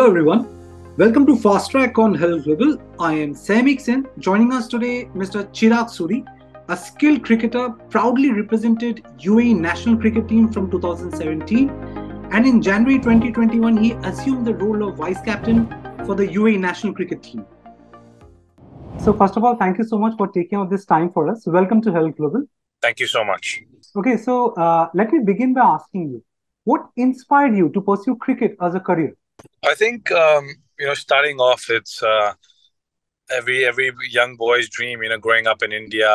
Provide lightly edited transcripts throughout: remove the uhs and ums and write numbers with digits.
Hello everyone. Welcome to Fast Track on Herald Global. I am Saimik Sen. Joining us today, Mr. Chirag Suri, a skilled cricketer, proudly represented UAE national cricket team from 2017, and in January 2021 he assumed the role of vice captain for the UAE national cricket team. So first of all, thank you so much for taking out this time for us. Welcome to Herald Global. Thank you so much. Okay, so let me begin by asking you, what inspired you to pursue cricket as a career? I think starting off, it's every young boy's dream. Growing up in India.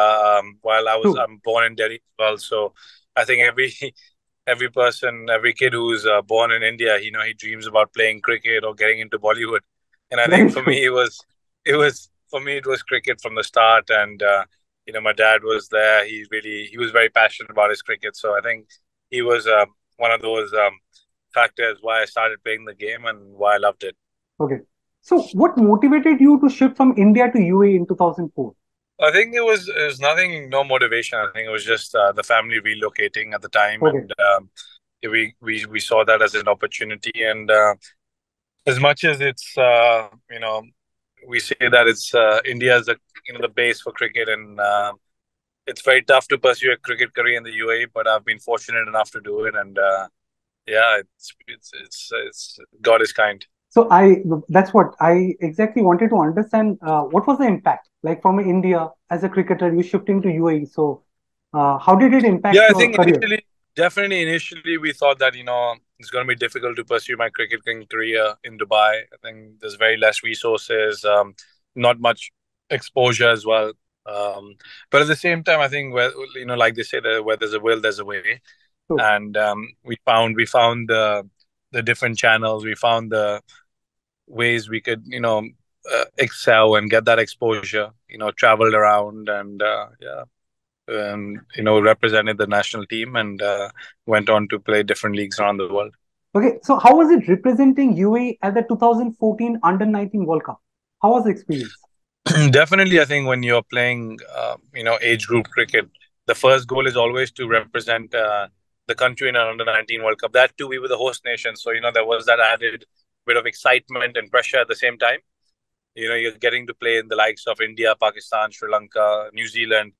While I'm born in Delhi as well, so I think every person, every kid who's born in India, he dreams about playing cricket or getting into Bollywood. And I think for me, it was cricket from the start. And my dad was there. He was very passionate about his cricket. So I think he was one of those factors why I started playing the game and why I loved it. Okay. So what motivated you to shift from India to UAE in 2004? I think it was no motivation. I think it was just the family relocating at the time. Okay. And we saw that as an opportunity. And as much as it's we say that it's India is the base for cricket, and it's very tough to pursue a cricket career in the UAE, but I've been fortunate enough to do it. And it's God is kind. So that's what I exactly wanted to understand. What was the impact like from India as a cricketer, you shifting to UAE? So how did it impact your career? Initially we thought that it's going to be difficult to pursue my cricketing career in Dubai. I think there's very less resources, not much exposure as well. But at the same time, I think like they say, that where there's a will, there's a way. And we found the different channels. We found the ways we could excel and get that exposure. Traveled around and represented the national team and went on to play different leagues around the world. Okay, so how was it representing UAE at the 2014 Under-19 World Cup? How was the experience? Definitely, I think when you're playing age group cricket, the first goal is always to represent the country in an Under-19 World Cup. That too, we were the host nation, so there was that added bit of excitement and pressure at the same time. You're getting to play in the likes of India, Pakistan, Sri Lanka, New Zealand,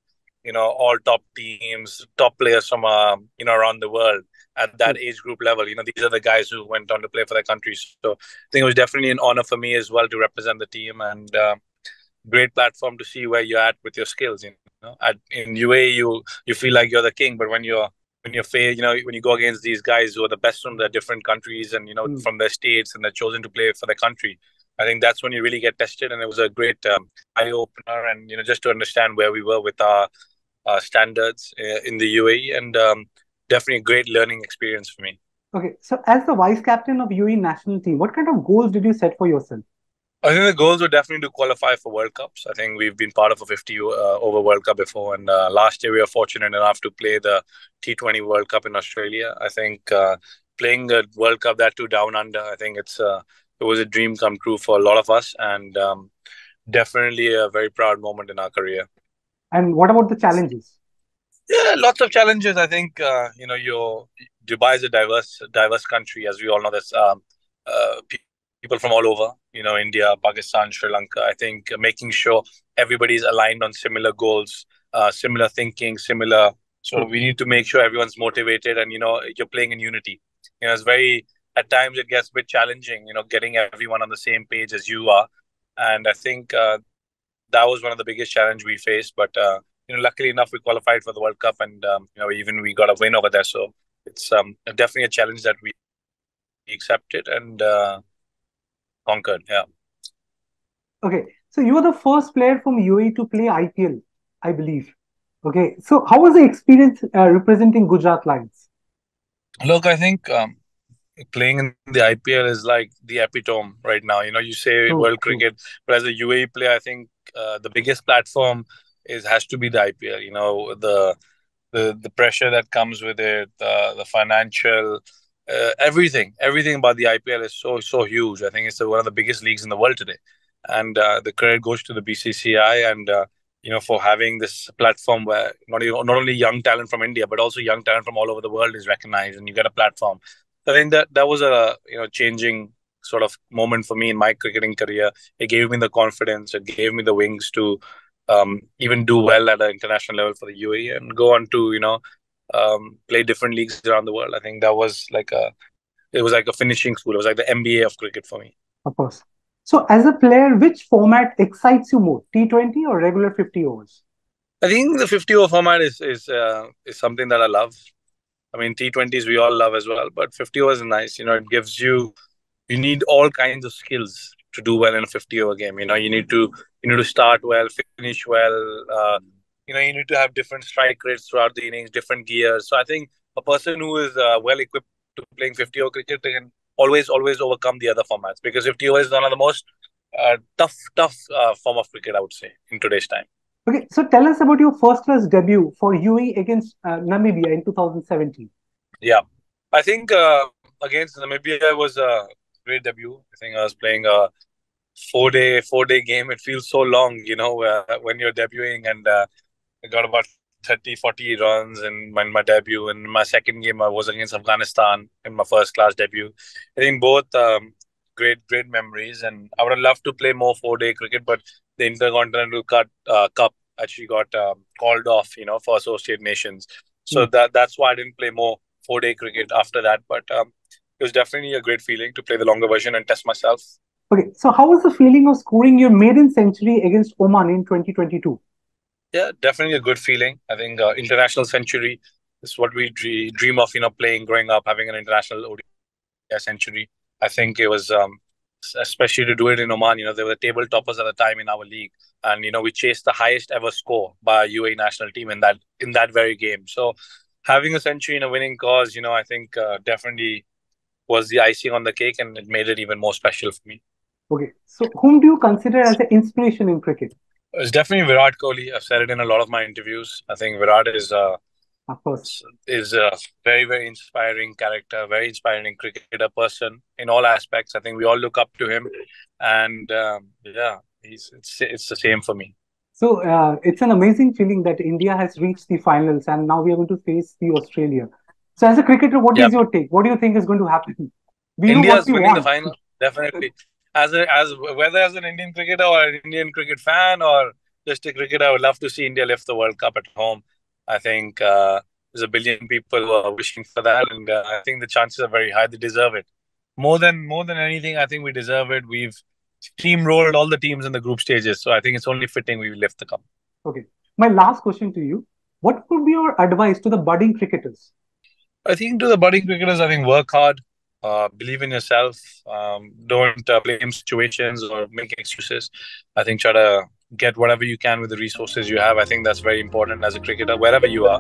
all top teams, top players from around the world at that age group level. These are the guys who went on to play for their countries. So I think it was definitely an honor for me as well to represent the team, and great platform to see where you're at with your skills. In UAE, you feel like you're the king, but when you go against these guys who are the best from their different countries and from their states, and they're chosen to play for their country, I think that's when you really get tested. And it was a great eye opener, and just to understand where we were with our standards in the UAE, and definitely a great learning experience for me. Okay, so as the vice captain of UAE national team, what kind of goals did you set for yourself? I think the goals were definitely to qualify for World Cups. I think we've been part of a 50 over World Cup before, and last year we were fortunate enough to play the T20 World Cup in Australia. I think playing the World Cup, that too down under, I think it was a dream come true for a lot of us, and definitely a very proud moment in our career. And what about the challenges? Yeah, lots of challenges. I think Dubai is a diverse country, as we all know. There's people from all over, India, Pakistan, Sri Lanka. I think making sure everybody's aligned on similar goals, similar thinking, similar. So we need to make sure everyone's motivated and, you're playing in unity. It's at times it gets a bit challenging, getting everyone on the same page as you are. And I think that was one of the biggest challenge we faced. But, luckily enough, we qualified for the World Cup, and, even we got a win over there. So it's definitely a challenge that we accepted and conquered. Yeah. Okay, so you were the first player from UAE to play IPL, I believe. Okay, so how was the experience representing Gujarat Lions? Look, I think playing in the IPL is like the epitome right now. You say world cricket, but as a UAE player, I think the biggest platform has to be the IPL. The pressure that comes with it, the financial. Everything about the IPL is so huge. I think it's one of the biggest leagues in the world today, and the credit goes to the BCCI and for having this platform where not only young talent from India but also young talent from all over the world is recognized, and you get a platform. So I think that was a changing sort of moment for me in my cricketing career. It gave me the confidence. It gave me the wings to even do well at an international level for the UAE and go on to play different leagues around the world. I think that was like a finishing school. It was like the MBA of cricket for me. Of course. So, as a player, which format excites you more, T20 or regular 50 overs? I think the 50-over format is something that I love. I mean, T20s we all love as well, but 50 overs is nice. It gives you need all kinds of skills to do well in a 50-over game. You need to start well, finish well. You need to have different strike rates throughout the innings, different gears. So I think a person who is well equipped to playing 50-over cricket can always overcome the other formats, because 50 overs is one of the most tough form of cricket, I would say, in today's time. Okay, so tell us about your first class debut for UAE against Namibia in 2017. Yeah, I think against Namibia was a great debut. I think I was playing a four day game. It feels so long, when you're debuting, and I got about 30-40 runs in my debut. And my second game I was against Afghanistan in my first class debut. I think both great memories, and I would have loved to play more 4-day cricket, but the Intercontinental Cup actually got called off, for Associate Nations. So that's why I didn't play more 4-day cricket after that. But it was definitely a great feeling to play the longer version and test myself. Okay, so how was the feeling of scoring your maiden century against Oman in 2022? Yeah, definitely a good feeling. I think international century is what we dream of, playing growing up, having an international ODI century. I think it was, especially to do it in Oman, they were the table toppers at the time in our league. And, we chased the highest ever score by a UAE national team in that very game. So having a century in a winning cause, I think definitely was the icing on the cake, and it made it even more special for me. Okay, so whom do you consider as an inspiration in cricket? It's definitely Virat Kohli. I've said it in a lot of my interviews. I think Virat is a very, very inspiring character, very inspiring cricketer person in all aspects. I think we all look up to him, and it's the same for me. So it's an amazing feeling that India has reached the finals, and now we are going to face the Australia. So as a cricketer, what is your take? What do you think is going to happen? India's winning the final, definitely. As whether as an Indian cricketer or an Indian cricket fan or just a cricketer, I would love to see India lift the World Cup at home. I think there's a billion people who are wishing for that, and I think the chances are very high. They deserve it more than anything. I think we deserve it. We've steamrolled all the teams in the group stages, so I think it's only fitting we lift the cup. Okay, my last question to you: what would be your advice to the budding cricketers? I think to the budding cricketers, I think work hard. Believe in yourself. Don't blame situations or make excuses. I think try to get whatever you can with the resources you have. I think that's very important as a cricketer, wherever you are.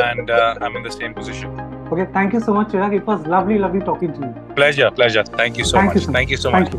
And I'm in the same position. Okay, thank you so much, Chirag. It was lovely talking to you. Pleasure. Thank you so much. Thank you so much.